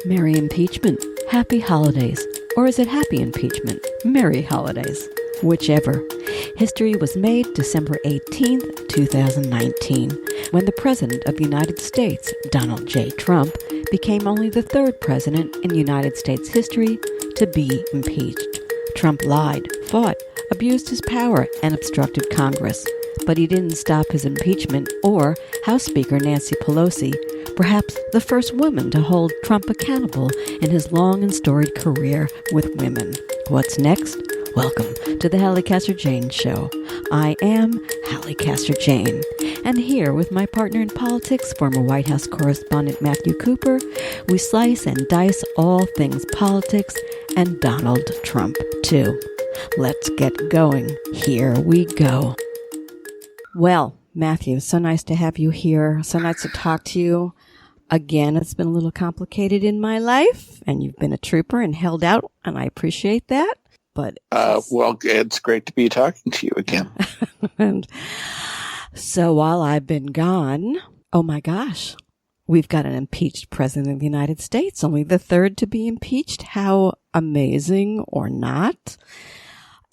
Merry Impeachment, Happy Holidays, or is it Happy Impeachment, Merry Holidays? Whichever. History was made December 18th, 2019, when the President of the United States, Donald J. Trump, became only the third president in United States history to be impeached. Trump lied, fought, abused his power, and obstructed Congress. But he didn't stop his impeachment or House Speaker Nancy Pelosi, perhaps the first woman to hold Trump accountable in his long and storied career with women. What's next? Welcome to the Halli Casser-Jayne Show. I am Halli Casser-Jayne, and here with my partner in politics, former White House correspondent Matthew Cooper, we slice and dice all things politics and Donald Trump, too. Let's get going. Here we go. Well, Matthew, so nice to have you here. So nice to talk to you. Again, it's been a little complicated in my life, and you've been a trooper and held out, and I appreciate that. But well, it's great to be talking to you again. And so while I've been gone, oh my gosh, we've got an impeached president of the United States, only the third to be impeached. How amazing or not?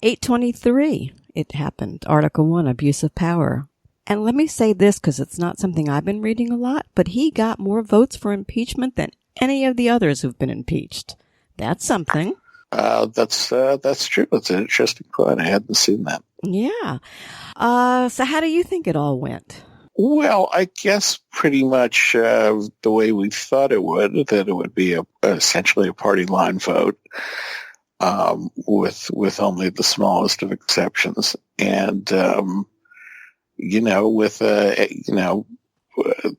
823, it happened. Article 1, abuse of power. And let me say this, because it's not something I've been reading a lot, but he got more votes for impeachment than any of the others who've been impeached. That's something. That's true. It's an interesting point. I hadn't seen that. Yeah. So how do you think it all went? Well, I guess pretty much the way we thought it would, that it would be essentially a party line vote, with only the smallest of exceptions. And,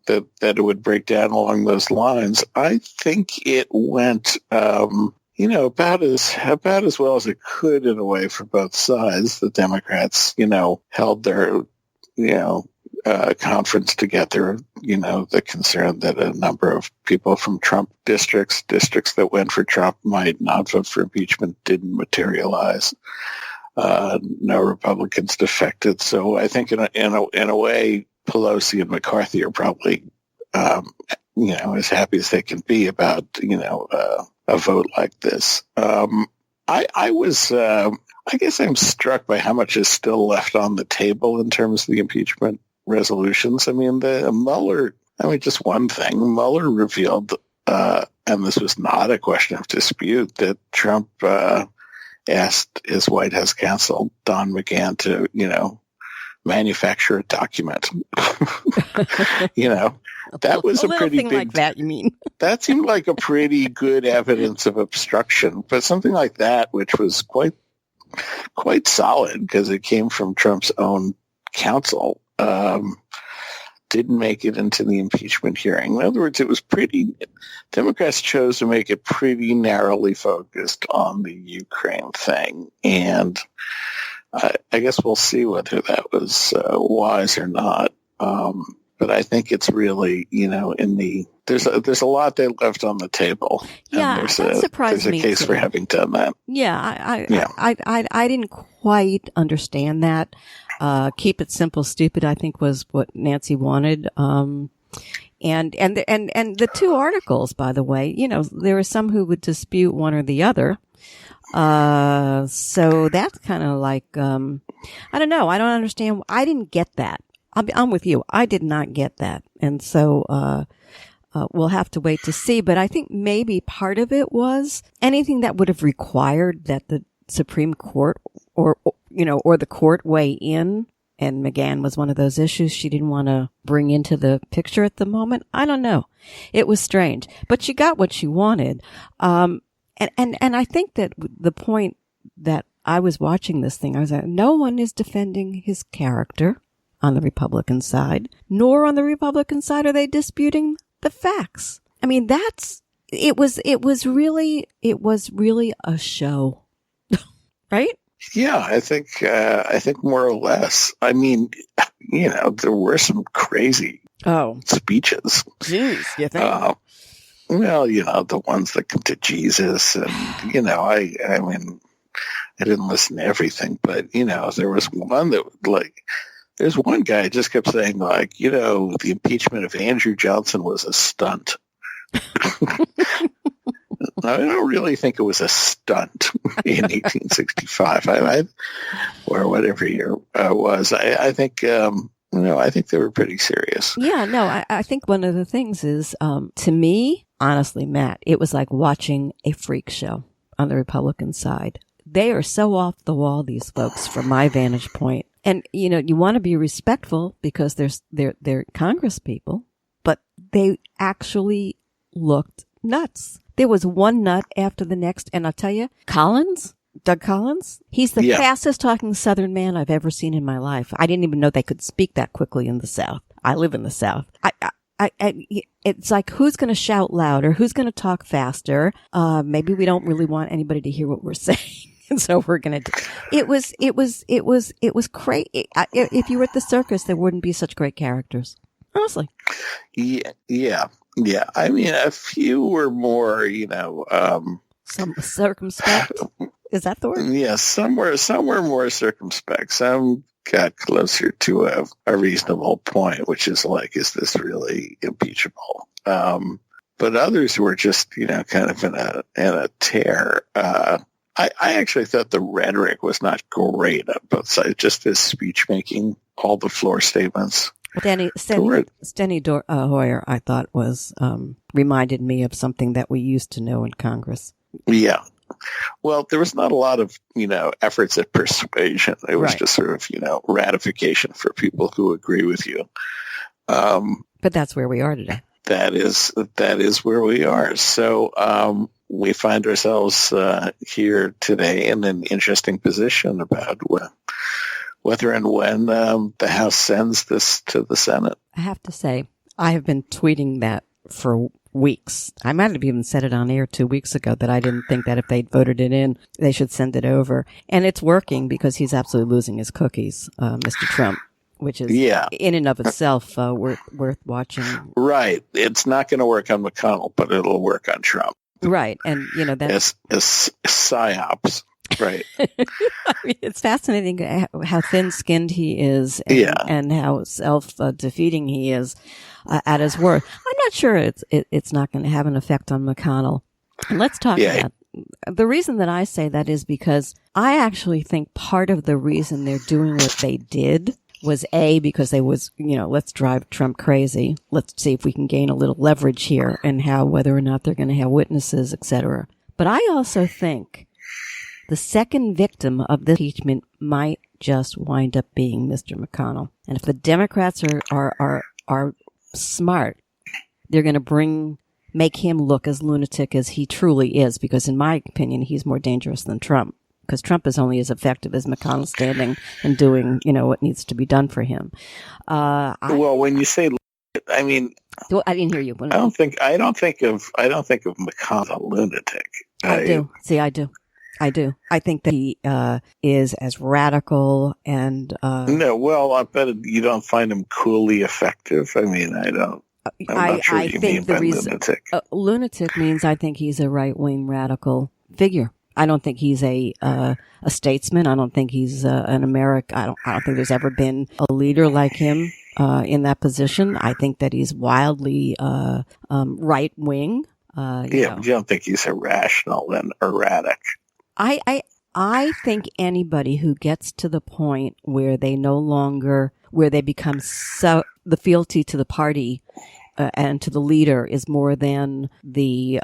that it would break down along those lines. I think it went, about as well as it could in a way for both sides. The Democrats, held their, conference together, the concern that a number of people from Trump districts that went for Trump might not vote for impeachment didn't materialize. No Republicans defected. So I think in a way, Pelosi and McCarthy are probably, as happy as they can be about, a vote like this. I guess I'm struck by how much is still left on the table in terms of the impeachment resolutions. I mean, just one thing, Mueller revealed, and this was not a question of dispute, that Trump, asked his White House counsel, Don McGahn, to, manufacture a document. That was a pretty big like that, you mean? That seemed like a pretty good evidence of obstruction, but something like that, which was quite solid because it came from Trump's own counsel, didn't make it into the impeachment hearing. In other words, Democrats chose to make it pretty narrowly focused on the Ukraine thing. And I guess we'll see whether that was wise or not. But I think it's really, there's a lot they left on the table. Yeah, and that surprised me. There's a case for having done that. Yeah, I didn't quite understand that. Keep it simple, stupid, I think was what Nancy wanted. And the two articles, by the way, there are some who would dispute one or the other. So that's kind of like, I don't know. I don't understand. I didn't get that. I'm with you. I did not get that. And so, we'll have to wait to see. But I think maybe part of it was anything that would have required that the Supreme Court or the court weigh in. And McGahn was one of those issues she didn't want to bring into the picture at the moment. I don't know. It was strange, but she got what she wanted. And I think that the point that I was watching this thing, I was like, no one is defending his character on the Republican side, nor on the Republican side are they disputing the facts. I mean, it was really a show, right? Yeah, I think more or less. I mean, there were some crazy speeches. Jeez, you think? Well, the ones that come to Jesus, and I didn't listen to everything, but there was one that There's one guy who just kept saying, like, the impeachment of Andrew Johnson was a stunt. I don't really think it was a stunt in 1865, or whatever year it was. I think, I think they were pretty serious. Yeah, no, I think one of the things is, to me, honestly, Matt, it was like watching a freak show on the Republican side. They are so off the wall, these folks, from my vantage point. And, you want to be respectful because they're Congress people, but they actually looked nuts. There was one nut after the next. And I'll tell you, Doug Collins, he's the fastest talking Southern man I've ever seen in my life. I didn't even know they could speak that quickly in the South. I live in the South. It's like, who's going to shout louder? Who's going to talk faster? Maybe we don't really want anybody to hear what we're saying. And so we're going to it was crazy. If you were at the circus, there wouldn't be such great characters. Honestly. Yeah. I mean, a few were more, some circumspect. Is that the word? Yeah, some were more circumspect. Some got closer to a reasonable point, which is like, is this really impeachable? But others were just, kind of in a tear. I actually thought the rhetoric was not great on both sides, just his speech making, all the floor statements. Steny Hoyer, I thought, was reminded me of something that we used to know in Congress. Yeah. Well, there was not a lot of, efforts at persuasion. It was just sort of, ratification for people who agree with you. But that's where we are today. That is where we are. So we find ourselves here today in an interesting position about whether and when the House sends this to the Senate. I have to say, I have been tweeting that for weeks. I might have even said it on air 2 weeks ago that I didn't think that if they'd voted it in, they should send it over. And it's working because he's absolutely losing his cookies, Mr. Trump, which is in and of itself worth watching. Right. It's not going to work on McConnell, but it'll work on Trump. Right. And, that's... As psyops. Right. I mean, it's fascinating how thin-skinned he is and how self-defeating he is at his worst. I'm not sure it's not going to have an effect on McConnell. And let's talk about the reason that I say that is because I actually think part of the reason they're doing what they did was because they was, let's drive Trump crazy. Let's see if we can gain a little leverage here and whether or not they're going to have witnesses, etc. But I also think the second victim of this impeachment might just wind up being Mr. McConnell. And if the Democrats are smart, they're going to make him look as lunatic as he truly is, because in my opinion, he's more dangerous than Trump, because Trump is only as effective as McConnell standing and doing, what needs to be done for him. Well, when you say, I mean, well, I didn't hear you. I don't think of McConnell as a lunatic. I do. See, I do. I think that he is as radical and... No, well, I bet you don't find him coolly effective. I mean, I'm not sure what you mean by lunatic. Lunatic means I think he's a right-wing radical figure. I don't think he's a statesman. I don't think he's an American. I don't think there's ever been a leader like him in that position. I think that he's wildly right-wing. You don't think he's irrational and erratic. I think anybody who gets to the point where they where they become so, the fealty to the party and to the leader is more than the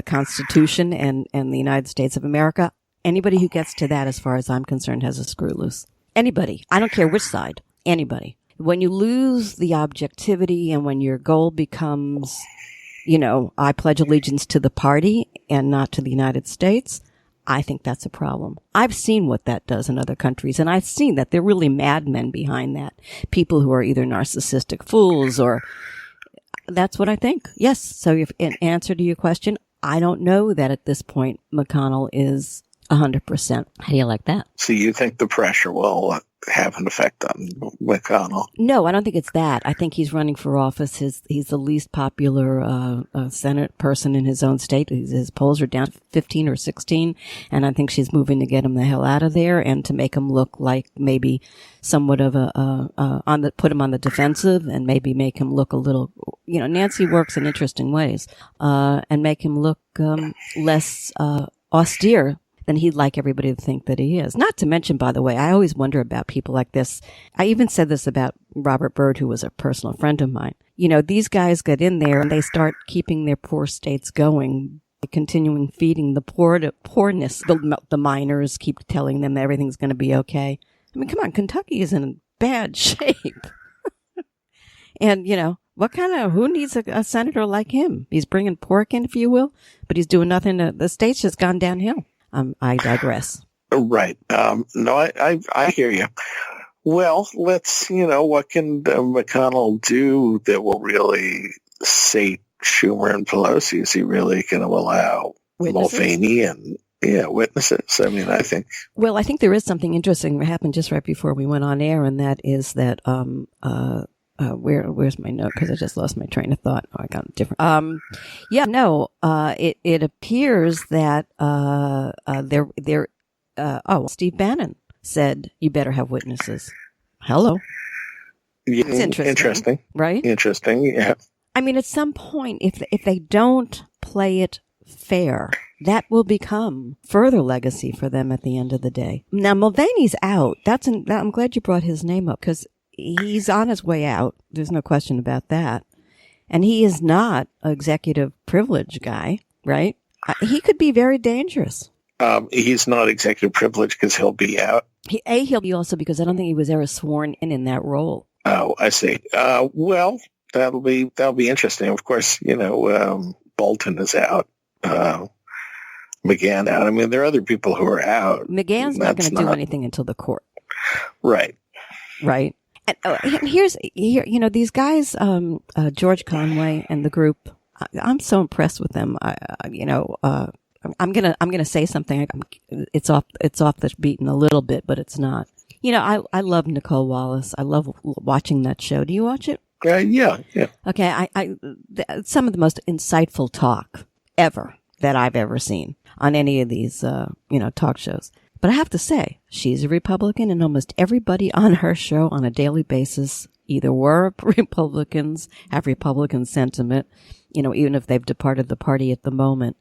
Constitution and the United States of America. Anybody who gets to that, as far as I'm concerned, has a screw loose. Anybody. I don't care which side. Anybody. When you lose the objectivity and when your goal becomes, I pledge allegiance to the party and not to the United States, I think that's a problem. I've seen what that does in other countries, and I've seen that there are really madmen behind that. People who are either narcissistic fools or... That's what I think. Yes. So in answer to your question, I don't know that at this point McConnell is 100%. How do you like that? So you think the pressure will have an effect on McConnell? No, I don't think it's that. I think he's running for office. He's the least popular Senate person in his own state. His polls are down to 15 or 16, and I think she's moving to get him the hell out of there and to make him look like maybe somewhat of put him on the defensive and maybe make him look a little, Nancy works in interesting ways, and make him look less austere than he'd like everybody to think that he is. Not to mention, by the way, I always wonder about people like this. I even said this about Robert Byrd, who was a personal friend of mine. These guys get in there and they start keeping their poor states going, continuing feeding the poorness. The miners keep telling them that everything's going to be okay. I mean, come on, Kentucky is in bad shape. And, who needs a senator like him? He's bringing pork in, if you will, but he's doing nothing. The state's just gone downhill. I digress. Right. No, I hear you. Well, let's, what can McConnell do that will really sate Schumer and Pelosi? Is he really going to allow Mulvaney and witnesses? I mean, I think. Well, I think there is something interesting that happened just right before we went on air, and that is that where's my note? Because I just lost my train of thought. Oh, I got it different. It appears that Steve Bannon said you better have witnesses. Hello. Yeah, it's interesting, right? Interesting, yeah. I mean, at some point, if they don't play it fair, that will become further legacy for them at the end of the day. Now, Mulvaney's out. I'm glad you brought his name up because he's on his way out. There's no question about that. And he is not an executive privilege guy, right? He could be very dangerous. He's not executive privilege because he'll be out. He'll be also because I don't think he was ever sworn in that role. Oh, I see. Well, that'll be interesting. Of course, Bolton is out. McGahn out. I mean, there are other people who are out. McGahn's not going to do anything until the court. Right. Right. And here's these guys, George Conway and the group. I'm so impressed with them. I'm gonna say something. It's off the beaten a little bit, but it's not. I love Nicole Wallace. I love watching that show. Do you watch it? Yeah. Okay. Some of the most insightful talk ever that I've ever seen on any of these, talk shows. But I have to say, she's a Republican, and almost everybody on her show on a daily basis either were Republicans, have Republican sentiment, even if they've departed the party at the moment.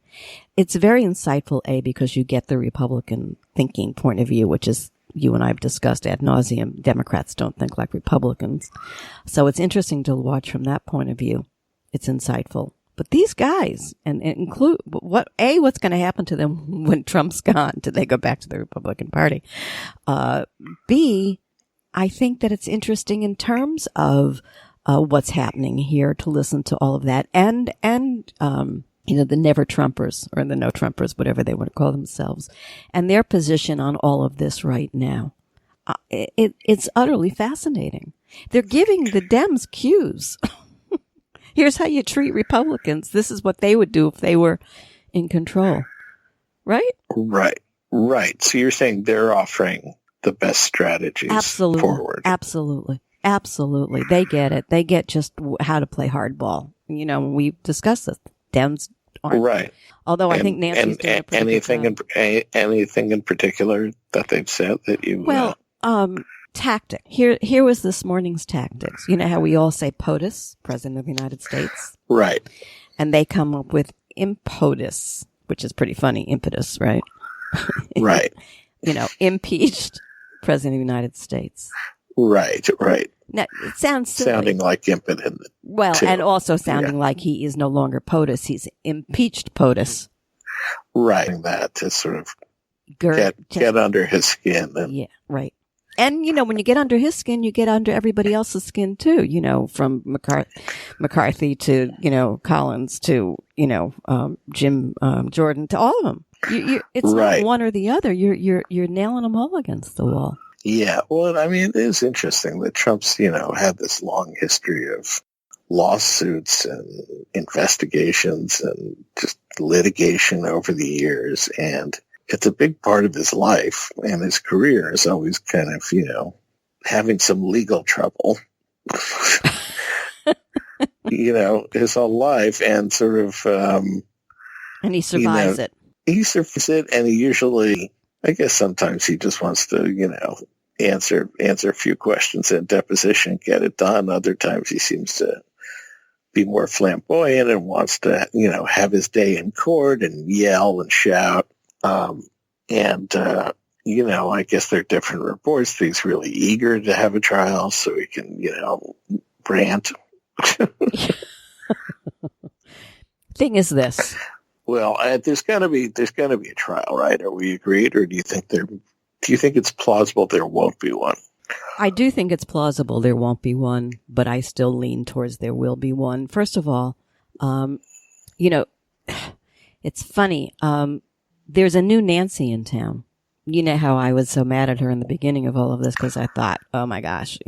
It's very insightful, because you get the Republican thinking point of view, which is you and I have discussed ad nauseum. Democrats don't think like Republicans. So it's interesting to watch from that point of view. It's insightful. But these guys, and include what's going to happen to them when Trump's gone? Do they go back to the Republican Party? B, I think that it's interesting in terms of what's happening here to listen to all of that, and the never Trumpers or the no Trumpers, whatever they want to call themselves, and their position on all of this right now. It's utterly fascinating. They're giving the Dems cues. Here's how you treat Republicans. This is what they would do if they were in control. Right? Right. So you're saying they're offering the best strategies forward. Absolutely. They get it. They get just how to play hardball. We've discussed this. Dems aren't. Right. Although I think Nancy's doing a pretty good job. Anything in particular that they've said that you... Tactic. Here was this morning's tactics. You know how we all say POTUS, President of the United States? Right. And they come up with impotus, which is pretty funny. Impetus, right? Right. Impeached, President of the United States. Right. Now, it sounds silly. Sounding like impotent. Well, too. And also sounding like he is no longer POTUS. He's impeached POTUS. Right. That to sort of get under his skin. Yeah, right. And, when you get under his skin, you get under everybody else's skin too, from McCarthy to, Collins to, Jim, Jordan, to all of them. It's not one or the other. You're nailing them all against the wall. Yeah. Well, I mean, it is interesting that Trump's, had this long history of lawsuits and investigations and just litigation over the years. And it's a big part of his life, and his career is always kind of, having some legal trouble, his whole life, and sort of, and he survives it. He survives it, and he usually, I guess sometimes he just wants to, answer a few questions in deposition, get it done. Other times he seems to be more flamboyant and wants to, have his day in court and yell and shout. I guess there are different reports that he's really eager to have a trial so he can, rant. Thing is this. Well, there's got to be a trial, right? Are we agreed, or do you think it's plausible there won't be one? I do think it's plausible there won't be one, but I still lean towards there will be one. First of all, it's funny. There's a new Nancy in town. You know how I was so mad at her in the beginning of all of this because I thought, oh my gosh,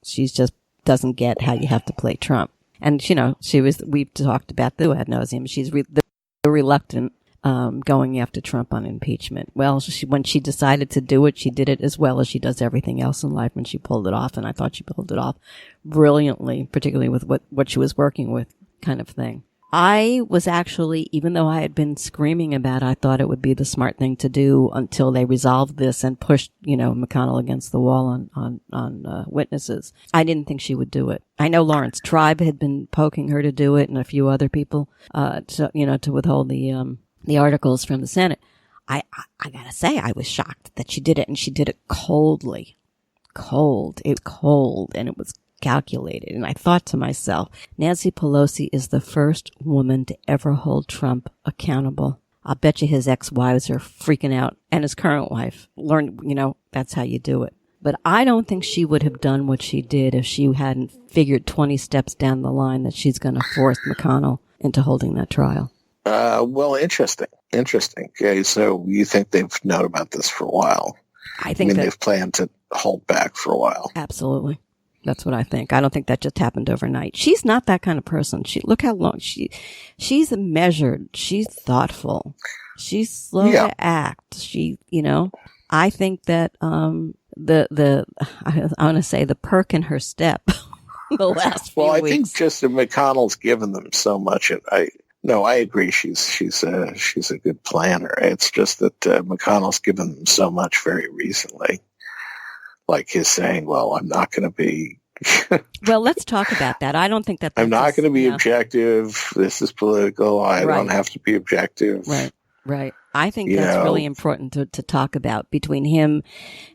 she's just doesn't get how you have to play Trump. And, we've talked about the ad nauseum. She's reluctant going after Trump on impeachment. Well, when she decided to do it, she did it as well as she does everything else in life when she pulled it off. And I thought she pulled it off brilliantly, particularly with what she was working with kind of thing. I was actually, even though I had been screaming about it, I thought it would be the smart thing to do until they resolved this and pushed, McConnell against the wall on witnesses. I didn't think she would do it. I know Lawrence Tribe had been poking her to do it and a few other people, to withhold the articles from the Senate. I gotta say, I was shocked that she did it, and she did it coldly. It was cold, and it was calculated. And I thought to myself, Nancy Pelosi is the first woman to ever hold Trump accountable. I'll bet you his ex-wives are freaking out, and his current wife learned, that's how you do it. But I don't think she would have done what she did if she hadn't figured 20 steps down the line that she's going to force McConnell into holding that trial. Well, interesting. Okay, so you think they've known about this for a while? I think they've planned to hold back for a while. Absolutely. That's what I think. I don't think that just happened overnight. She's not that kind of person. Look how long she's measured. She's thoughtful. She's slow to act. I think that, I want to say the perk in her step the last few weeks. Well, I think just that McConnell's given them so much. I agree. She's a good planner. It's just that McConnell's given them so much very recently. Like his saying, well, I'm not going to be... Well, let's talk about that. I don't think that... I'm not going to be objective. This is political. I don't have to be objective. Right. I think that's really important to talk about between him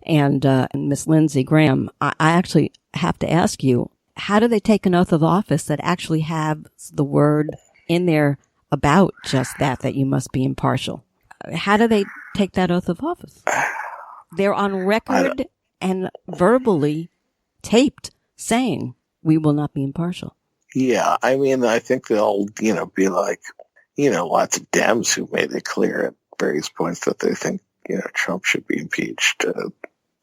and Miss Lindsey Graham. I actually have to ask you, how do they take an oath of office that actually have the word in there about just that you must be impartial? How do they take that oath of office? They're on record and verbally taped saying, we will not be impartial. Yeah, I think they'll, be like, lots of Dems who made it clear at various points that they think, Trump should be impeached.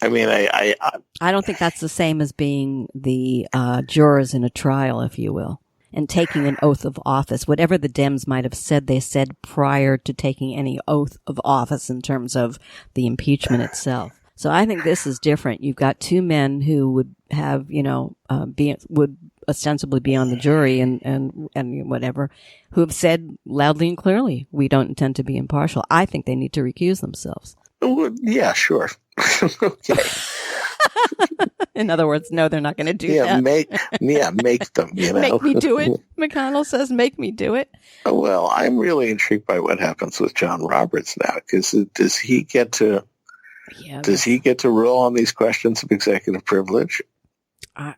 I don't think that's the same as being the jurors in a trial, if you will, and taking an oath of office. Whatever the Dems might have said, they said prior to taking any oath of office in terms of the impeachment itself. So I think this is different. You've got two men who would have, would ostensibly be on the jury and whatever, who have said loudly and clearly, we don't intend to be impartial. I think they need to recuse themselves. Yeah, sure. Okay. In other words, no, they're not going to do that. Make them, Make me do it. McConnell says, make me do it. Well, I'm really intrigued by what happens with John Roberts now, because does he get to rule on these questions of executive privilege? You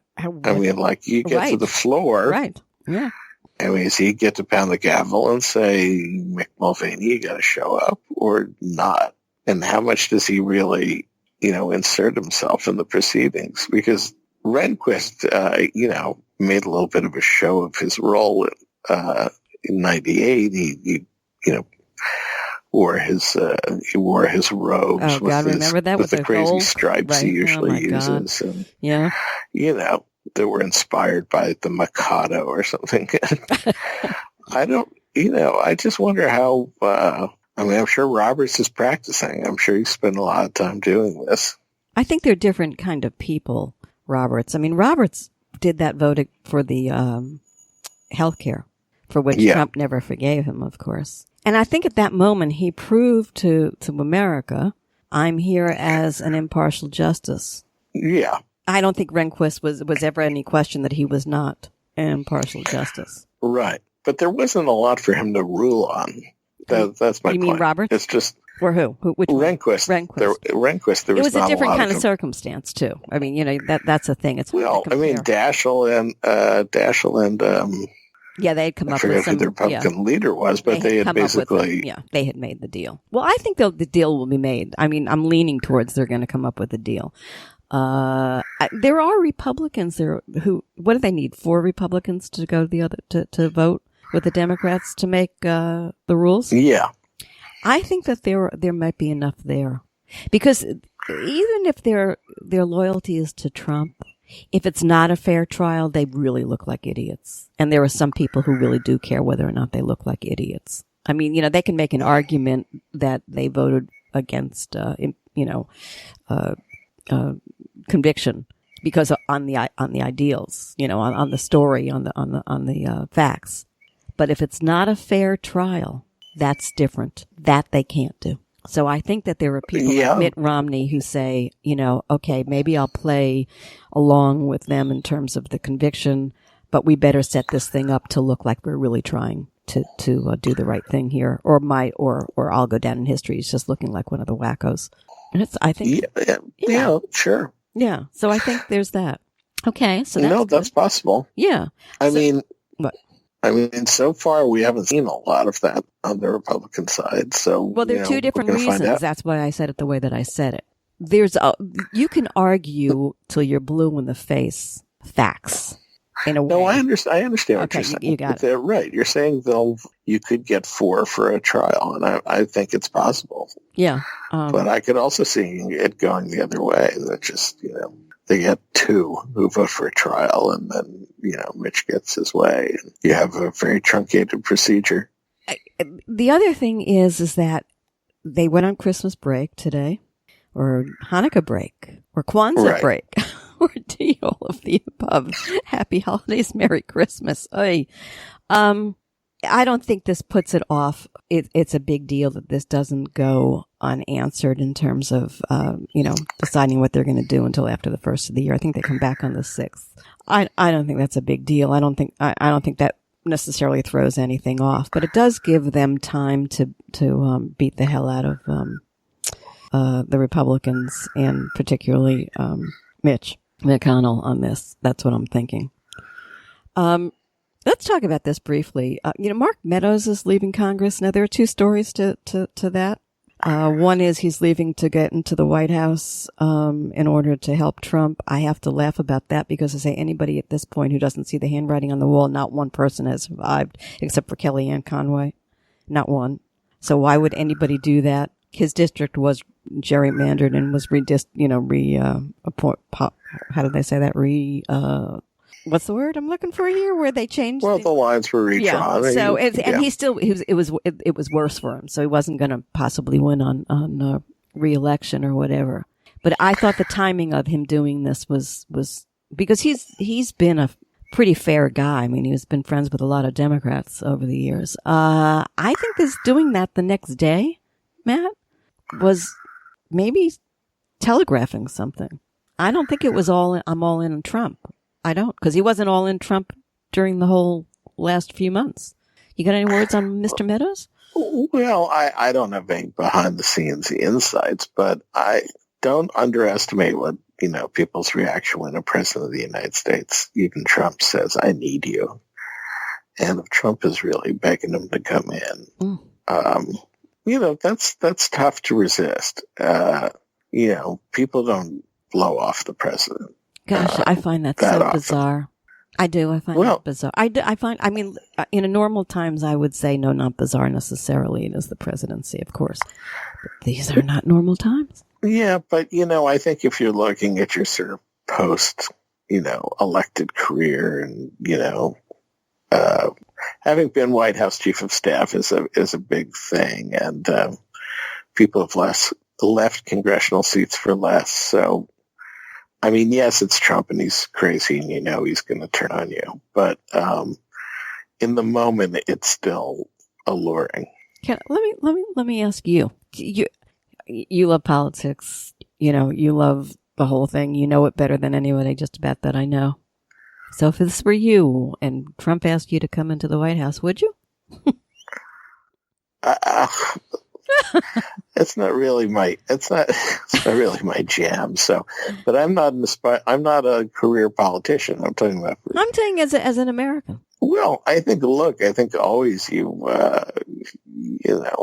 get to the floor. Right. Yeah. Does he get to pound the gavel and say, Mick Mulvaney, you got to show up or not? And how much does he really, insert himself in the proceedings? Because Rehnquist, made a little bit of a show of his role in 98. He wore his robes with the crazy gold stripes he usually uses. And, that were inspired by the Mikado or something. I just wonder how I mean, I'm sure Roberts is practicing. I'm sure he spent a lot of time doing this. I think they're different kind of people, Roberts. I mean, Roberts did that vote for the health care, for which Trump never forgave him, of course. And I think at that moment he proved to America, I'm here as an impartial justice. Yeah. I don't think Rehnquist was ever any question that he was not an impartial justice. Right. But there wasn't a lot for him to rule on. That's my point. You mean Roberts? It's just... For who? Which Rehnquist. Rehnquist. There was a different kind of of circumstance too. I mean, that's a thing. It's Daschle and yeah, they had come I up forget with some. Who the Republican leader was, but they had basically they had made the deal. Well, I think the deal will be made. I mean, I'm leaning towards they're going to come up with a deal. There are Republicans there who. What do they need? 4 Republicans to go to the other to vote with the Democrats to make the rules. Yeah. I think that there might be enough there, because even if their loyalty is to Trump, if it's not a fair trial, they really look like idiots. And there are some people who really do care whether or not they look like idiots. I mean, they can make an argument that they voted against, conviction because on the ideals, on the story, on the facts. But if it's not a fair trial, that's different. That they can't do. So I think that there are people like Mitt Romney who say, okay, maybe I'll play along with them in terms of the conviction, but we better set this thing up to look like we're really trying to do the right thing here, or I'll go down in history as just looking like one of the wackos. And I think, sure, yeah. So I think there's that. Okay, so that's possible. Yeah, I mean, what? I mean, so far we haven't seen a lot of that on the Republican side. So, well, there are two different reasons. That's why I said it the way that I said it. You can argue till you're blue in the face facts in a way. No, I understand what you're saying. You got it. Right. You're saying you could get 4 for a trial, and I think it's possible. Yeah. But I could also see it going the other way. That just, they get 2 who vote for a trial, and then, Mitch gets his way. And you have a very truncated procedure. The other thing is that they went on Christmas break today, or Hanukkah break, or Kwanzaa break, or all of the above. Happy holidays, Merry Christmas. I don't think this puts it off. It's a big deal that this doesn't go unanswered in terms of, deciding what they're going to do until after the first of the year. I think they come back on the 6th. I don't think that's a big deal. I don't think that necessarily throws anything off, but it does give them time to beat the hell out of the Republicans, and particularly Mitch McConnell on this. That's what I'm thinking. Let's talk about this briefly. Mark Meadows is leaving Congress. Now, there are 2 stories to that. One is he's leaving to get into the White House in order to help Trump. I have to laugh about that because I say anybody at this point who doesn't see the handwriting on the wall, not one person has survived except for Kellyanne Conway. Not one. So why would anybody do that? His district was gerrymandered and was how did they say that? What's the word I'm looking for here? Where they changed? Well, the lines were redrawn. Yeah. So it was worse for him. So he wasn't going to possibly win on re-election or whatever. But I thought the timing of him doing this was because he's been a pretty fair guy. I mean, he's been friends with a lot of Democrats over the years. I think this doing that the next day, Matt, was maybe telegraphing something. I don't think it was I'm all in on Trump. I don't, because he wasn't all in Trump during the whole last few months. You got any words on Mr. Meadows? Well, I don't have any behind-the-scenes insights, but I don't underestimate what, people's reaction when a president of the United States, even Trump, says, I need you. And if Trump is really begging him to come in, that's tough to resist. People don't blow off the president. Gosh, I find that so bizarre. I do. I find that bizarre. I mean, in a normal times, I would say no, not bizarre necessarily. It is the presidency, of course. But these are not normal times. Yeah, but, I think if you're looking at your sort of post, elected career and, having been White House Chief of Staff is a big thing, and people have left congressional seats for less. So, I mean, yes, it's Trump and he's crazy, and he's going to turn on you. But in the moment, it's still alluring. Let me ask you. You love politics. You love the whole thing. You know it better than anybody, just about, that I know. So if this were you and Trump asked you to come into the White House, would you? It's not really my jam. So, but I'm not a career politician. I'm saying as an American. Well, I think always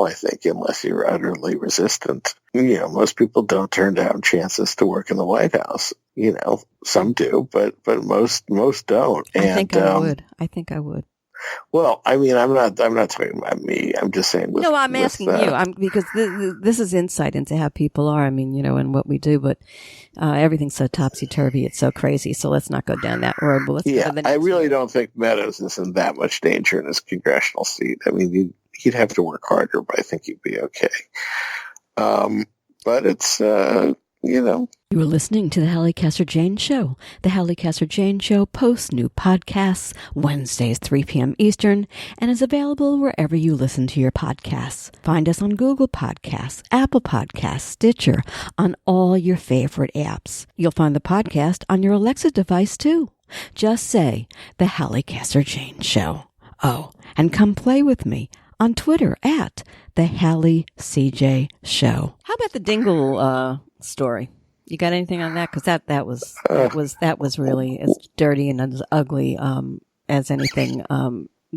I think unless you're utterly resistant, most people don't turn down chances to work in the White House. Some do, but most don't. I think I would. Well, I mean, I'm not talking about me. I'm just saying. No, I'm asking you. Because this is insight into how people are. I mean, and what we do, but everything's so topsy-turvy. It's so crazy. So let's not go down that road. But let's go to the next I really one. don't think Meadows is in that much danger in his congressional seat. I mean, he'd have to work harder, but I think he'd be okay. But it's, You are listening to the Halli Casser-Jayne Show. The Halli Casser-Jayne Show posts new podcasts Wednesdays, 3 p.m. Eastern, and is available wherever you listen to your podcasts. Find us on Google Podcasts, Apple Podcasts, Stitcher, on all your favorite apps. You'll find the podcast on your Alexa device, too. Just say, The Halli Casser-Jayne Show. Oh, and come play with me on Twitter at The Halli CJ Show. How about the Dingle story? You got anything on that? Because that was really as dirty and as ugly as anything.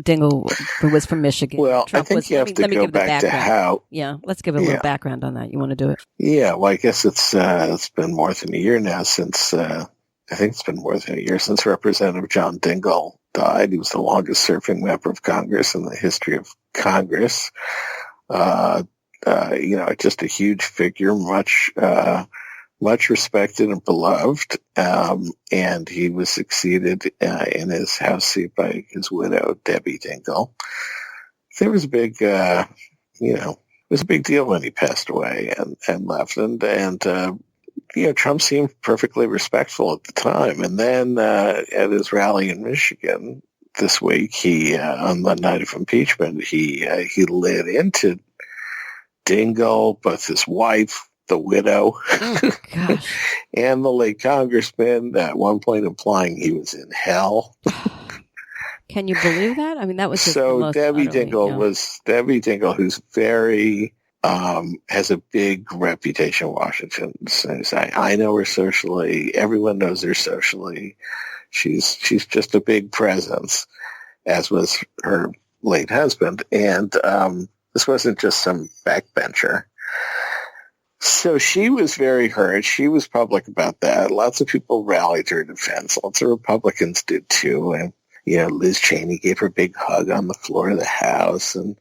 Dingle was from Michigan. Well, Trump I think you have to go back to how. Yeah, let's give a little background on that. You want to do it? Yeah, well, I guess it's been more than a year now since I think it's been more than a year since Representative John Dingell died. He was the longest serving member of Congress in the history of Congress. Just a huge figure, much respected and beloved, and he was succeeded in his House seat by his widow, Debbie Dingell. There was a big, it was a big deal when he passed away and left, and Trump seemed perfectly respectful at the time. And then at his rally in Michigan this week, he on the night of impeachment, he lit into Dingell, both his wife, the widow, and the late congressman, at one point implying he was in hell. Can you believe that? I mean, that was just so. Debbie Dingell, who's very has a big reputation in Washington. I know her socially. Everyone knows her socially. She's just a big presence, as was her late husband. And this wasn't just some backbencher. So she was very hurt. She was public about that. Lots of people rallied to her defense. Lots of Republicans did too. And, Liz Cheney gave her a big hug on the floor of the House, and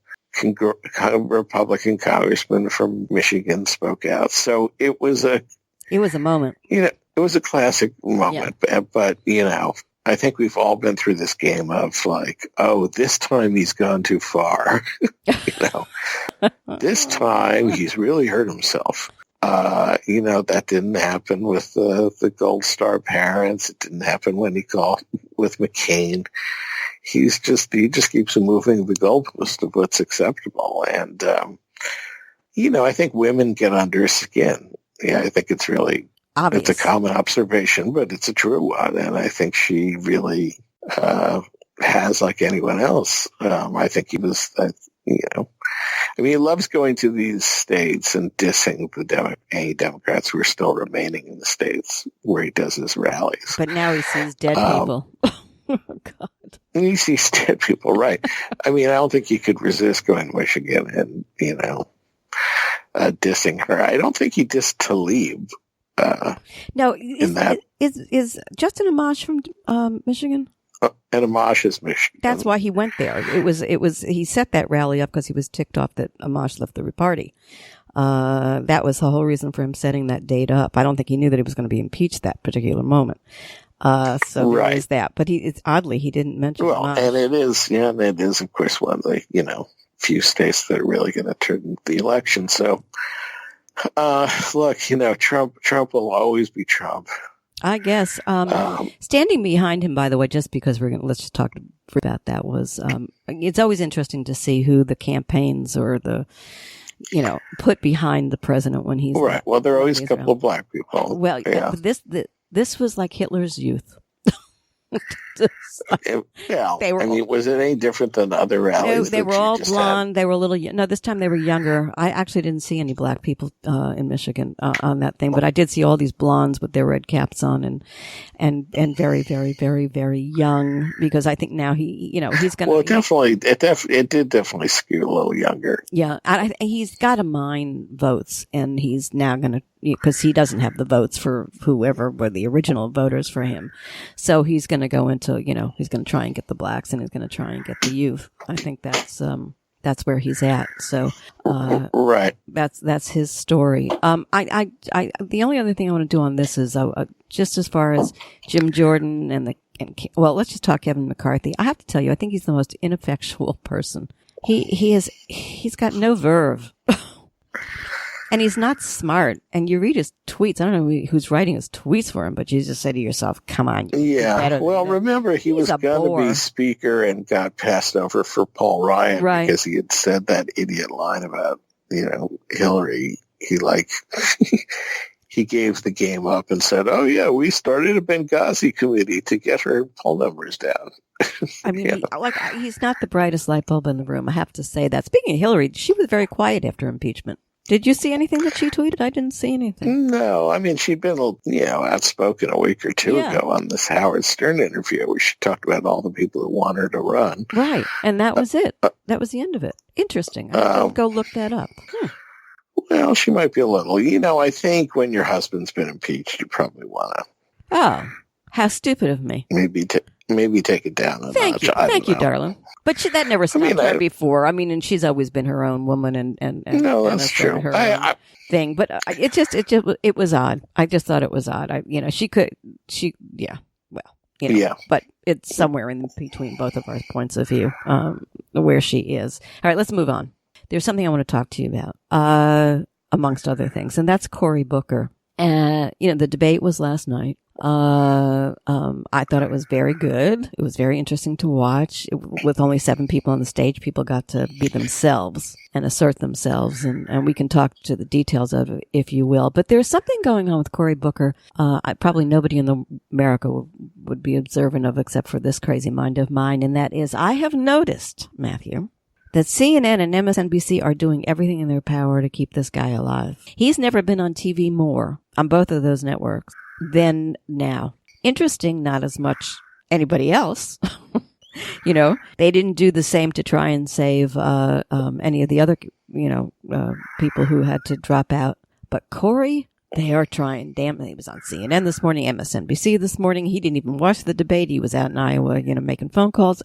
Republican congressman from Michigan spoke out. So it was a moment. It was a classic moment. Yeah. But, I think we've all been through this game of like, oh, this time he's gone too far. This time he's really hurt himself. That didn't happen with the Gold Star parents. It didn't happen when he called with McCain. He just keeps moving the goalpost of what's acceptable. And, I think women get under skin. Yeah, I think it's really obvious. It's a common observation, but it's a true one. And I think she really has, like anyone else. I think he was, he loves going to these states and dissing any Democrats who are still remaining in the states where he does his rallies. But now he sees dead people. Oh, God. He sees dead people, right. I don't think he could resist going to Michigan and, dissing her. I don't think he dissed Tlaib. No, is Justin Amash from Michigan? And Amash is Michigan. That's why he went there. It was he set that rally up because he was ticked off that Amash left the party. That was the whole reason for him setting that date up. I don't think he knew that he was going to be impeached that particular moment. So there Right. is that. But it's oddly he didn't mention Well, much. and it is, of course, one of the, few states that are really going to turn the election. So, look, Trump will always be Trump. I guess. Standing behind him, by the way, just because let's just talk about that was, it's always interesting to see who the campaigns or the, put behind the president when he's right. Well, there are always a couple around. of black people. Well, yeah. This was like Hitler's youth. Was it any different than other rallies? They were all blonde. Had? They were a little. No, this time they were younger. I actually didn't see any black people in Michigan on that thing, but I did see all these blondes with their red caps on and very, very, very, very young. Because I think now he's going to. Well, it did definitely skew a little younger. Yeah, he's got to mine votes, and he's now going to. Because he doesn't have the votes for whoever were the original voters for him. So he's going to go into, he's going to try and get the blacks and he's going to try and get the youth. I think that's where he's at. So, right. That's his story. The only other thing I want to do on this is, just as far as Jim Jordan let's just talk Kevin McCarthy. I have to tell you, I think he's the most ineffectual person. He's got no verve. And he's not smart. And you read his tweets. I don't know who's writing his tweets for him, but you just say to yourself, come on. Yeah. Well, remember, he was going to be speaker and got passed over for Paul Ryan because he had said that idiot line about, Hillary. He gave the game up and said, oh, yeah, we started a Benghazi committee to get her poll numbers down. I mean, he's not the brightest light bulb in the room. I have to say that. Speaking of Hillary, she was very quiet after impeachment. Did you see anything that she tweeted? I didn't see anything. No, I mean, she'd been, outspoken a week or two ago on this Howard Stern interview where she talked about all the people who want her to run. Right, and that was it. That was the end of it. Interesting. I'll go look that up. Well, she might be a little. I think when your husband's been impeached, you probably want to. Oh, how stupid of me. Maybe take it down a notch. Thank you, darling. But that never stopped her before. I mean, and she's always been her own woman, and no, that's true. Her own thing. But it was odd. I just thought it was odd. But it's somewhere in between both of our points of view, where she is. All right, let's move on. There's something I want to talk to you about, amongst other things, and that's Cory Booker. The debate was last night. I thought it was very good. It was very interesting to watch. With only 7 people on the stage, people got to be themselves and assert themselves. And we can talk to the details of it, if you will. But there's something going on with Cory Booker. Probably nobody in America would be observant of except for this crazy mind of mine. And that is, I have noticed, Matthew, that CNN and MSNBC are doing everything in their power to keep this guy alive. He's never been on TV more on both of those networks than now. Interesting, not as much anybody else. They didn't do the same to try and save any of the other, people who had to drop out. But Cory, they are trying. Damn, he was on CNN this morning, MSNBC this morning. He didn't even watch the debate. He was out in Iowa, making phone calls.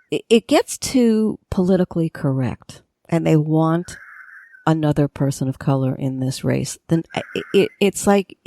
It gets too politically correct, and they want another person of color in this race. Then it's like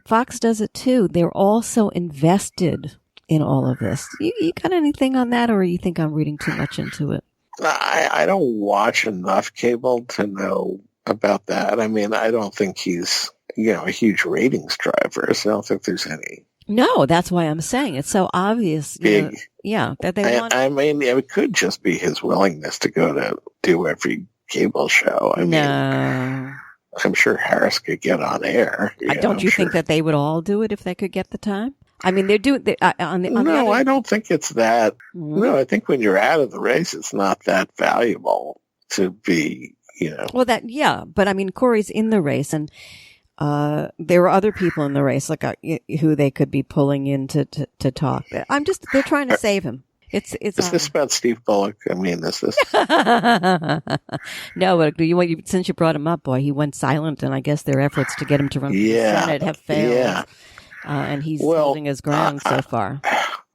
Fox does it too. They're all so invested in all of this. You got anything on that, or you think I'm reading too much into it? I don't watch enough cable to know about that. I mean, I don't think he's a huge ratings driver, so I don't think there's any. No, that's why I'm saying it's so obvious. Big. That they want. I mean, it could just be his willingness to go to do every cable show. I mean, I'm sure Harris could get on air. Don't you think that they would all do it if they could get the time? I mean, they're doing. I don't think it's that. Mm-hmm. No, I think when you're out of the race, it's not that valuable to be. Well, but I mean, Cory's in the race, and there were other people in the race, like who they could be pulling in to talk. They're trying to save him. Is this about Steve Bullock? I mean, is this? No, but since you brought him up, boy, he went silent, and I guess their efforts to get him to run for the Senate have failed. Yeah. And he's holding his ground so far.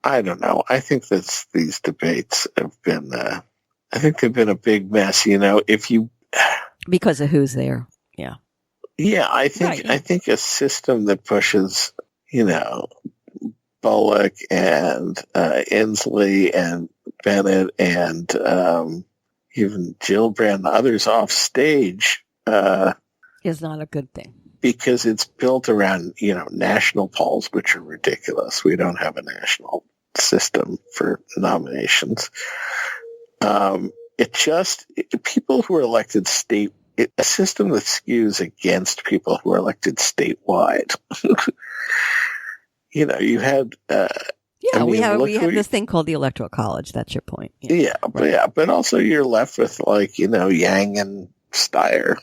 I don't know. I think that these debates have been. I think they've been a big mess. Because of who's there. Yeah. Yeah, I think a system that pushes you know, Bullock and Inslee and Bennett and even Gillibrand and others off stage is not a good thing. Because it's built around, national polls, which are ridiculous. We don't have a national system for nominations. People who are elected a system that skews against people who are elected statewide. You had... we have this thing called the Electoral College. That's your point. But also you're left with Yang and Steyer.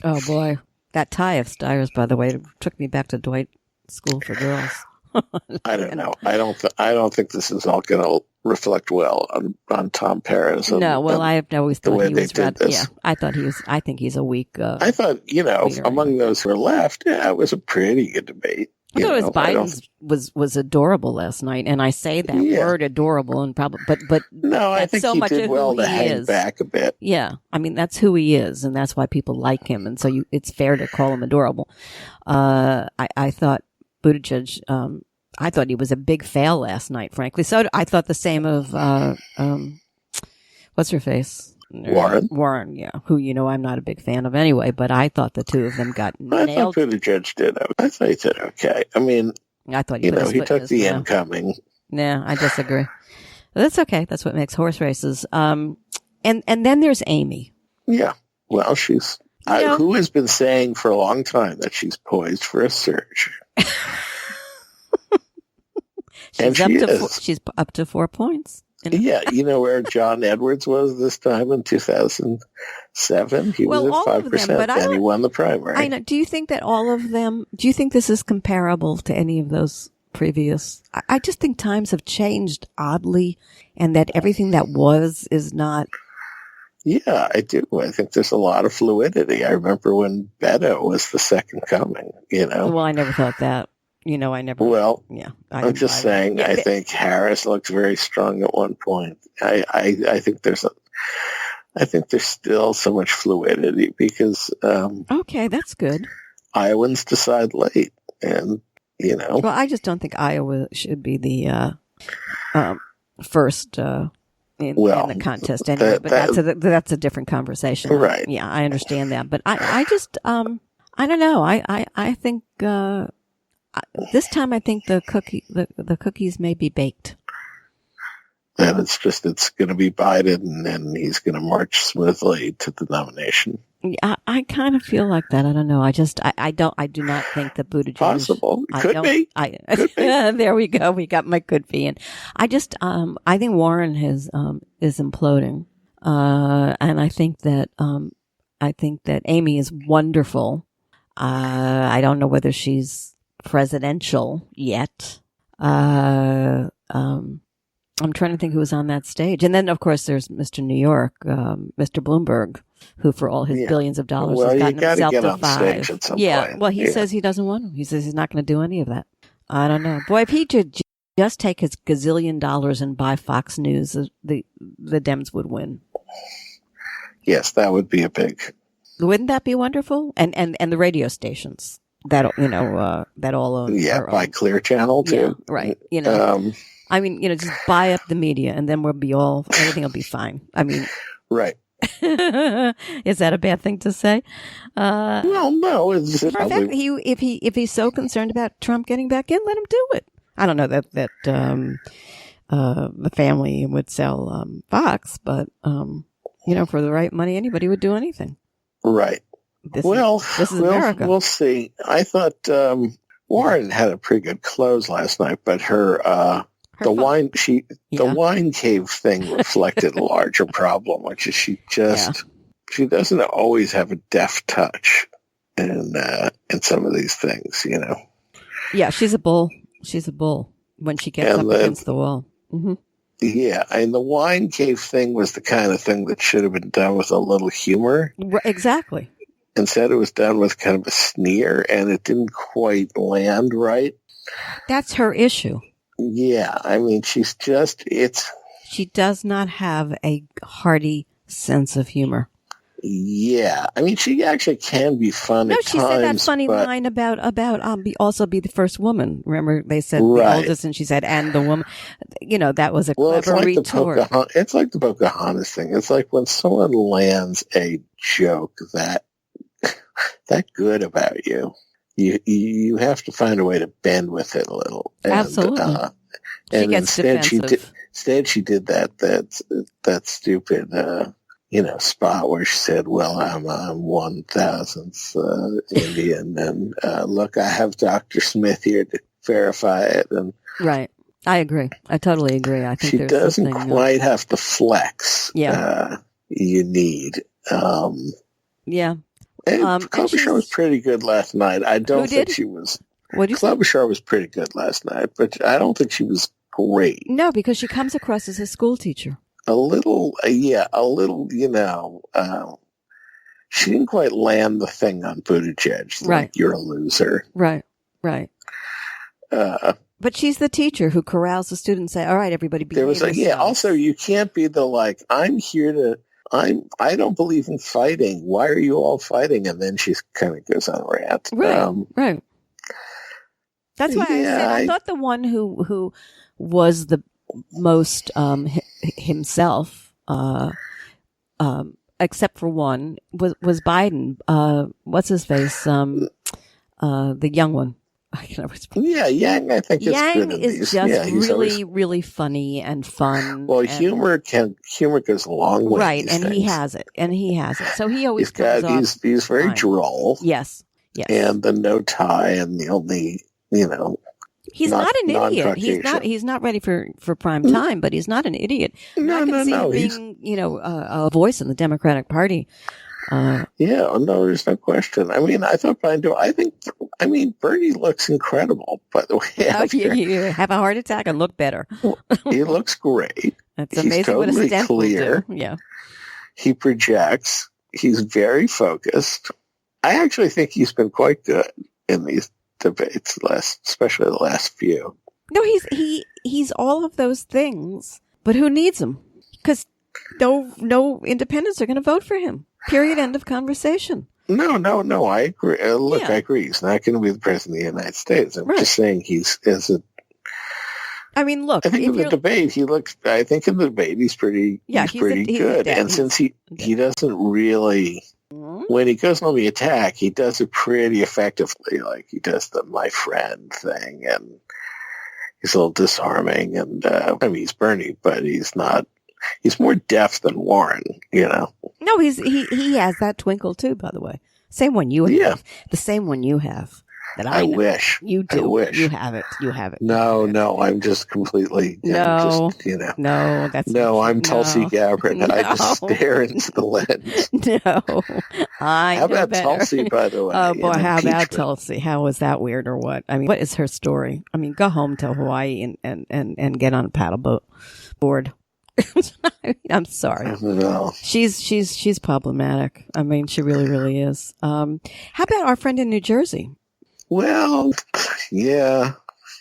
Oh boy, that tie of Steyer's, by the way, took me back to Dwight School for Girls. I don't know. I don't think this is all going to reflect well on Tom Perez. I have always thought he was rather. Yeah, I think he's a weak. I thought among those who are left, it was a pretty good debate. I thought Biden's was adorable last night, and I say that word adorable, and probably, but no, I think so he much did of well who to he hang is. Back a bit. Yeah, I mean that's who he is, and that's why people like him, and so it's fair to call him adorable. I thought Buttigieg. I thought he was a big fail last night. Frankly, so I thought the same of what's her face. Warren, yeah, who I'm not a big fan of anyway, but I thought the two of them got nailed. I thought Buttigieg did. I thought he did okay. I mean, I thought he took the incoming. Yeah, I disagree. But that's okay. That's what makes horse races. And then there's Amy. Yeah, well, she's who has been saying for a long time that she's poised for a surge. She's up to 4 points. Yeah, where John Edwards was this time in 2007? He was at 5%, and he won the primary. I know. Do you think that all of them, do you think this is comparable to any of those previous? I just think times have changed oddly, and that everything that was is not. Yeah, I do. I think there's a lot of fluidity. I remember when Beto was the second coming, Well, I never thought that. I never. Well, yeah. I'm just saying. Yeah, I think Harris looked very strong at one point. I think there's still so much fluidity because. Okay, that's good. Iowans decide late, and Well, I just don't think Iowa should be the first in the contest anyway. But that's a different conversation, right? Yeah, I understand that, but I just I don't know. I think. This time, I think the cookies may be baked. And it's going to be Biden, and he's going to march smoothly to the nomination. I kind of feel like that. I don't know. I do not think that Buttigieg. Possible. Could be. Could be. There we go. We got my could be. And I just, I think Warren is imploding. And I think that Amy is wonderful. I don't know whether she's presidential yet. I'm trying to think who was on that stage. And then, of course, there's Mr. New York, Mr. Bloomberg, who for all his billions of dollars has gotten himself to 5. Point. Well, he says he doesn't want to. He says he's not going to do any of that. I don't know. Boy, if he could just take his gazillion dollars and buy Fox News, the Dems would win. Yes, that would be a big. Wouldn't that be wonderful? And the radio stations. That that all own. Yeah, by Clear Channel too. Yeah, right. I mean, just buy up the media, and then everything will be fine. I mean, right. Is that a bad thing to say? Well, no. If he's so concerned about Trump getting back in, let him do it. I don't know that the family would sell Fox, but for the right money, anybody would do anything. Right. This is America. We'll see. I thought Warren had a pretty good close last night, but the wine cave thing reflected a larger problem, which is she doesn't always have a deft touch in some of these things, Yeah, she's a bull. She's a bull when she gets up against the wall. Mm-hmm. Yeah, and the wine cave thing was the kind of thing that should have been done with a little humor. Exactly. Instead, it was done with kind of a sneer, and it didn't quite land right. That's her issue. Yeah, I mean, she does not have a hearty sense of humor. Yeah, I mean, she actually can be fun No, at she times. said that funny but, line about also be the first woman. Remember, they said right. the oldest, and she said, and the woman. You know, that was a clever it's like retort. It's like the Pocahontas thing. It's like when someone lands a joke that good about you, you have to find a way to bend with it a little. And, Absolutely. She gets defensive. Instead, she did that stupid, spot where she said, "Well, I'm 1,000th Indian, and look, I have Dr. Smith here to verify it." And right, I agree. I totally agree. I think she doesn't quite have the flex. You need. Yeah. Klobuchar was pretty good last night. I don't think she was. Klobuchar was pretty good last night, but I don't think she was great. No, because she comes across as a school teacher. A little, she didn't quite land the thing on Buttigieg. Right. Like, you're a loser. Right. But she's the teacher who corrals the students and say, all right, everybody behave yourselves. Also, you can't be I'm here to, I don't believe in fighting. Why are you all fighting? And then she kind of goes on a rant. Right. That's why I said I thought the one who was the most himself, except for one, was Biden. What's his face? The young one. Yang. I think Yang is just really, really funny and fun. Well, humor goes a long way. Right, and things. he has it. So he always comes off. He's very fine. Droll. Yes. And the no tie and the only He's not an idiot. He's not ready for prime time, but he's not an idiot. I can see him being, a voice in the Democratic Party. There's no question. I mean, I thought Bernie looks incredible, by the way. You have a heart attack and look better. He looks great. That's amazing. He's totally what a stent clear. Will do. Yeah. He projects. He's very focused. I actually think he's been quite good in these debates, especially the last few. No, he's all of those things, but who needs him? Because no independents are going to vote for him. Period. End of conversation. No. I agree. I agree. He's not going to be the president of the United States. I'm just saying I mean, look. I think in the debate he's pretty. Yeah, he's pretty good. And since he doesn't really. When he goes on the attack, he does it pretty effectively. Like, he does the "my friend" thing, and he's a little disarming. And he's Bernie, but he's not. He's more deaf than Warren, No, he has that twinkle too. By the way, same one you have. Yeah. The same one you have. That I wish you do. I wish you have it. You have it. No, I'm just completely. No, No, that's I'm Tulsi Gabbard. No. I just stare into the lens. No, how about better. Tulsi? By the way, oh boy, how about Tulsi? How was that weird or what? I mean, what is her story? I mean, go home to Hawaii and get on a paddle board. I'm sorry. No. She's problematic. I mean, she really, really is. How about our friend in New Jersey? Well, yeah.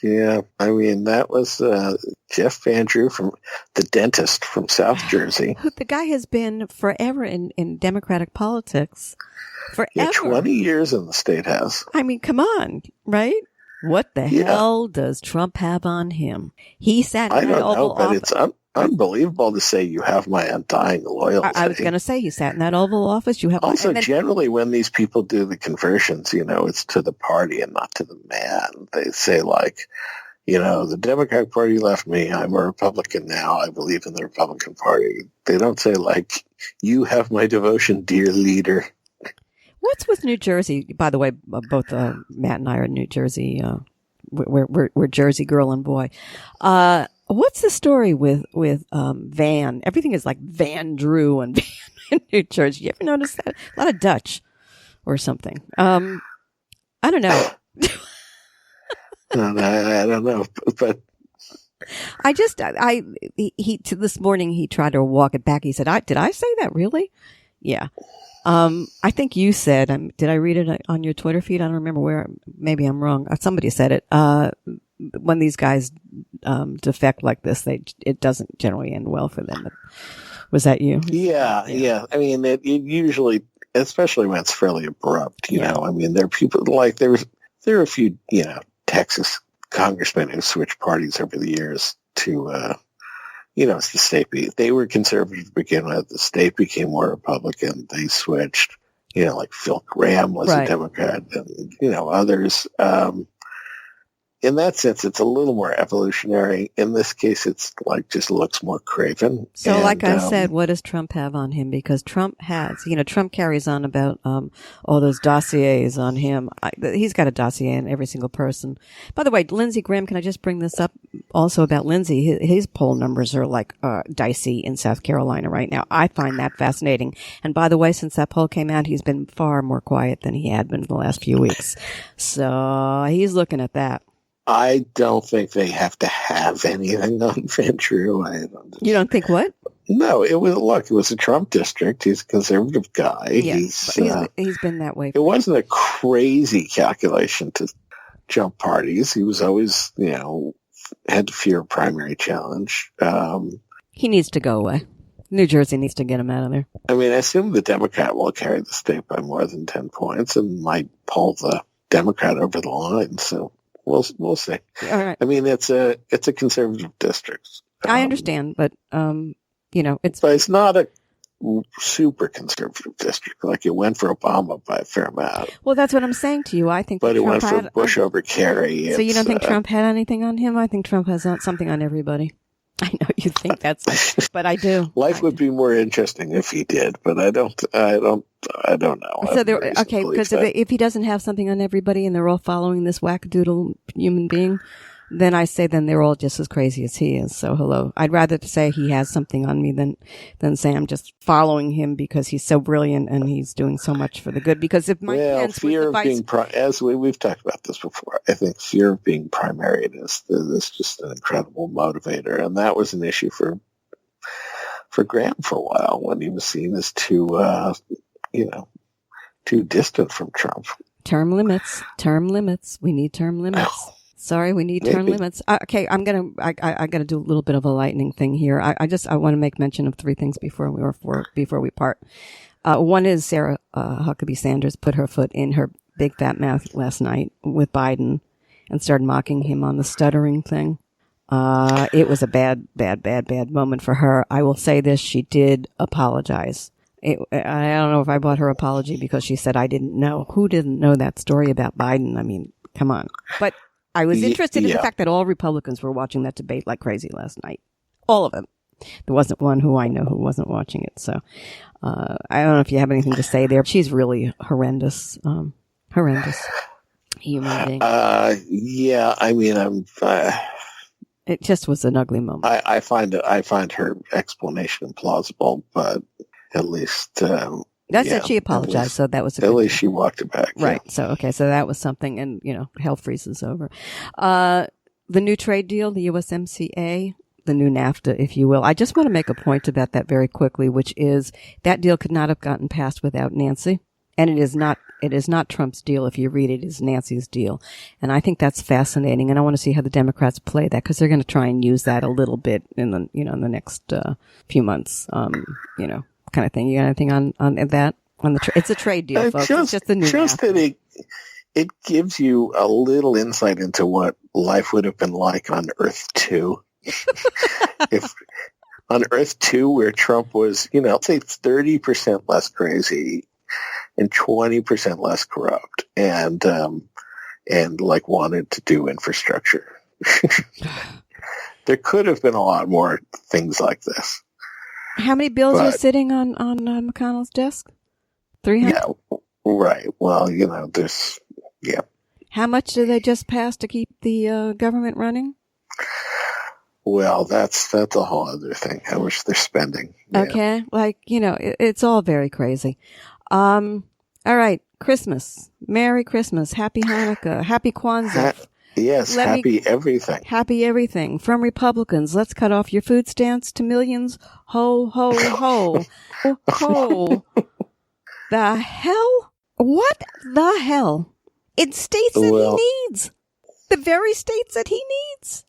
I mean, that was Jeff Van Drew, from the dentist from South Jersey. The guy has been forever in Democratic politics. Forever. Yeah, 20 years in the State House. I mean, come on, right? What the hell does Trump have on him? He sat in that Oval Office. It's unbelievable to say you have my undying loyalty. I was going to say, he sat in that Oval Office. You have also generally when these people do the conversions, it's to the party and not to the man. They say the Democratic Party left me. I'm a Republican now. I believe in the Republican Party. They don't say you have my devotion, dear leader. What's with New Jersey? By the way, both Matt and I are in New Jersey. We're Jersey girl and boy. What's the story with Van? Everything is like Van Drew and Van in New Jersey. You ever notice that? A lot of Dutch or something. I don't know. I don't know, but this morning he tried to walk it back. He said, "Did I say that really?" Yeah. I think you said, did I read it on your Twitter feed? I don't remember where. Maybe I'm wrong. Somebody said it. When these guys defect like this, it doesn't generally end well for them. Was that you? Yeah. I mean, it usually, especially when it's fairly abrupt, you know. I mean, there are people like there are a few, Texas congressmen who switched parties over the years to, it's the state. They were conservative to begin with. The state became more Republican. They switched. Like Phil Gramm was a Democrat, and others. In that sense, it's a little more evolutionary. In this case, it's like just looks more craven. So, like I said, what does Trump have on him? Because Trump has, Trump carries on about all those dossiers on him. He's got a dossier on every single person. By the way, Lindsey Graham, can I just bring this up also about Lindsey? His poll numbers are like dicey in South Carolina right now. I find that fascinating. And by the way, since that poll came out, he's been far more quiet than he had been in the last few weeks. So he's looking at that. I don't think they have to have anything on Van Drew. You don't think what? No, it was a Trump district. He's a conservative guy. Yeah, he's been that way. It wasn't a crazy calculation to jump parties. He was always, had to fear a primary challenge. He needs to go away. New Jersey needs to get him out of there. I mean, I assume the Democrat will carry the state by more than 10 points and might pull the Democrat over the line. So we'll see. All right. I mean, it's a conservative district. I understand, but it's not a super conservative district. Like it went for Obama by a fair amount. Well, that's what I'm saying to you. I think, but it went for Bush over Kerry. So you don't think Trump had anything on him? I think Trump has something on everybody. I know you think that's, but I do. Life would be more interesting if he did, but I don't know. So because if he doesn't have something on everybody and they're all following this wackadoodle human being, then I say then they're all just as crazy as he is. So hello, I'd rather say he has something on me than say I'm just following him because he's so brilliant and he's doing so much for the good. Because if Mike Pence fear of being as we've talked about this before, I think fear of being primaried is just an incredible motivator, and that was an issue for Graham for a while when he was seen as too distant from Trump. Term limits. We need term limits. Sorry, we need term limits. Okay, I gotta do a little bit of a lightning thing here. I want to make mention of three things before we part. One is Sarah Huckabee Sanders put her foot in her big fat mouth last night with Biden and started mocking him on the stuttering thing. It was a bad moment for her. I will say this: she did apologize. I don't know if I bought her apology because she said I didn't know. Who didn't know that story about Biden? I mean, come on, but. I was interested in the fact that all Republicans were watching that debate like crazy last night. All of them. There wasn't one who I know who wasn't watching it. So, I don't know if you have anything to say there. She's really horrendous human being. Yeah, I mean, it just was an ugly moment. I find her explanation implausible, but at least, that's it. She apologized, so that was at least she walked it back. Right. Yeah. So, okay. So that was something, and, hell freezes over. The new trade deal, the USMCA, the new NAFTA, if you will. I just want to make a point about that very quickly, which is that deal could not have gotten passed without Nancy. And it is not Trump's deal. If you read it, it's Nancy's deal. And I think that's fascinating. And I want to see how the Democrats play that because they're going to try and use that a little bit in the next few months, kind of thing. You got anything on that? It's a trade deal, folks. It's just the new. Just that it gives you a little insight into what life would have been like on Earth 2. If on Earth 2, where Trump was, say 30% less crazy and 20% less corrupt, and like wanted to do infrastructure. There could have been a lot more things like this. How many bills are sitting on McConnell's desk? 300? Yeah, right. Well, there's, yeah. How much do they just pass to keep the government running? Well, that's a whole other thing, how much they're spending. Okay. Yeah. It's all very crazy. All right. Christmas. Merry Christmas. Happy Hanukkah. Happy Kwanzaa. Yes, happy everything. Happy everything. From Republicans, let's cut off your food stamps to millions. Ho, ho, ho. Ho, ho. The hell? What the hell? In states that he needs. The very states that he needs.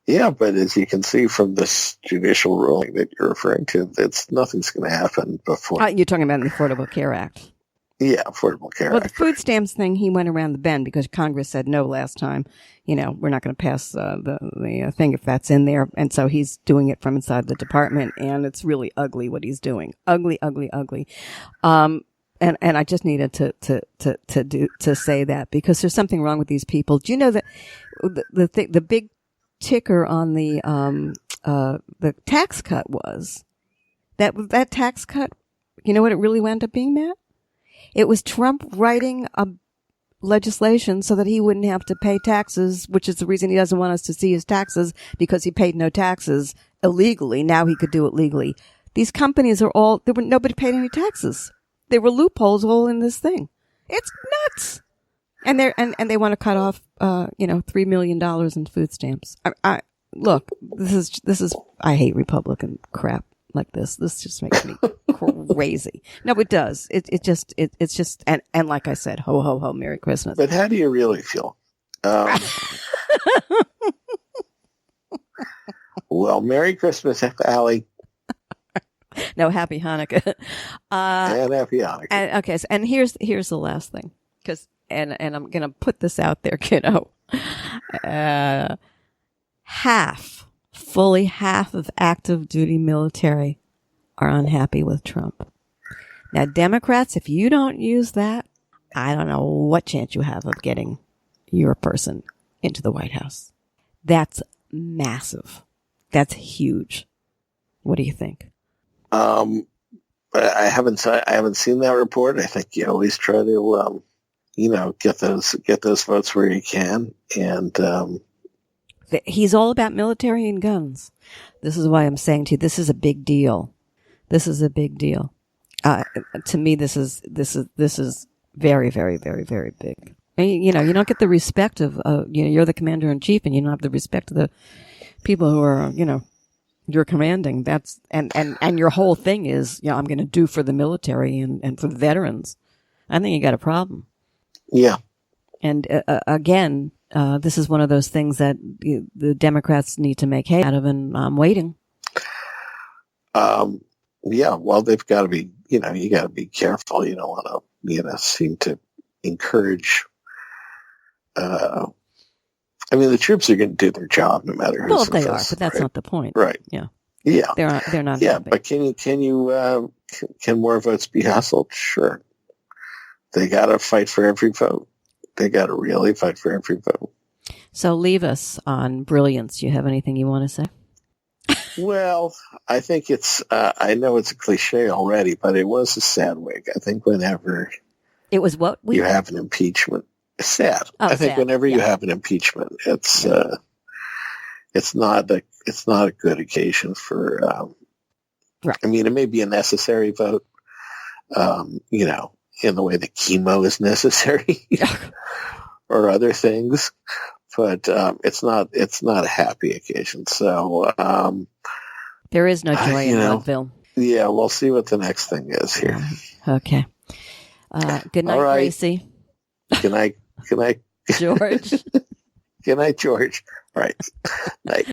Yeah, but as you can see from this judicial ruling that you're referring to, nothing's going to happen before. You're talking about the Affordable Care Act. Yeah, Affordable Care Well, Act. the food stamps thing, he went around the bend because Congress said no last time. We're not going to pass the thing if that's in there. And so he's doing it from inside the department, and it's really ugly what he's doing. Ugly, ugly, ugly. And I just needed to say that because there's something wrong with these people. Do you know that the big ticker on the tax cut was that tax cut? You know what it really wound up being, Matt? It was Trump writing a legislation so that he wouldn't have to pay taxes, which is the reason he doesn't want us to see his taxes, because he paid no taxes illegally. Now he could do it legally. These companies nobody paid any taxes. There were loopholes all in this thing. It's nuts. And they want to cut off, $3 million in food stamps. Look, this is, I hate Republican crap like this. This just makes me crazy. No, it does. It's just, and like I said, ho, ho, ho, Merry Christmas. But how do you really feel? Well, Merry Christmas, Halli. No, Happy Hanukkah. And Happy Hanukkah. Okay, and here's the last thing, and I'm gonna put this out there, kiddo. Fully half of active duty military are unhappy with Trump. Now, Democrats, if you don't use that, I don't know what chance you have of getting your person into the White House. That's massive. That's huge. What do you think? I haven't seen that report. I think you always try to, get those votes where you can. And, he's all about military and guns. This is why I'm saying to you, this is a big deal. This is a big deal. To me, this is very, very, very, very big. And, you don't get the respect of, you're the commander in chief and you don't have the respect of the people who are, you're commanding. That's, and your whole thing is, I'm going to do for the military and for the veterans. I think you got a problem. Yeah. And, again, this is one of those things that the Democrats need to make hay out of, and I'm waiting. Yeah, well, they've got to be, you got to be careful. You don't want to, seem to encourage. The troops are going to do their job no matter who's. Well, they are, but that's not the point, right? Yeah, yeah, they're not. Yeah, but can more votes be hustled? Sure, they got to fight for every vote. They got to really fight for every vote. So leave us on brilliance. You have anything you want to say? Well, I think I know it's a cliche already, but it was a sad week. I think whenever it was what you have an impeachment, it's sad. Oh, I think sad. Whenever you have an impeachment, it's not a good occasion for, right. It may be a necessary vote, in the way that chemo is necessary or other things, but it's not a happy occasion. So there is no joy in Mudville. Yeah, we'll see what the next thing is here. Okay. Good night, right. Gracie. Good night. Good night, George. Good night, George. All right. Night.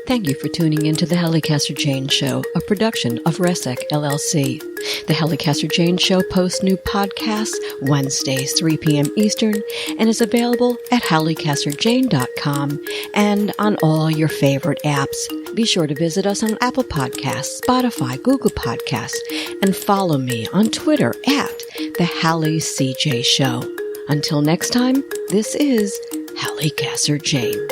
Thank you for tuning in to the Halli Casser-Jayne Show, a production of Resec LLC. The Halli Casser-Jayne Show posts new podcasts Wednesdays, 3 p.m. Eastern, and is available at hallicasserjayne.com and on all your favorite apps. Be sure to visit us on Apple Podcasts, Spotify, Google Podcasts, and follow me on Twitter at The Halli CJ Show. Until next time, this is Halli Casser-Jayne.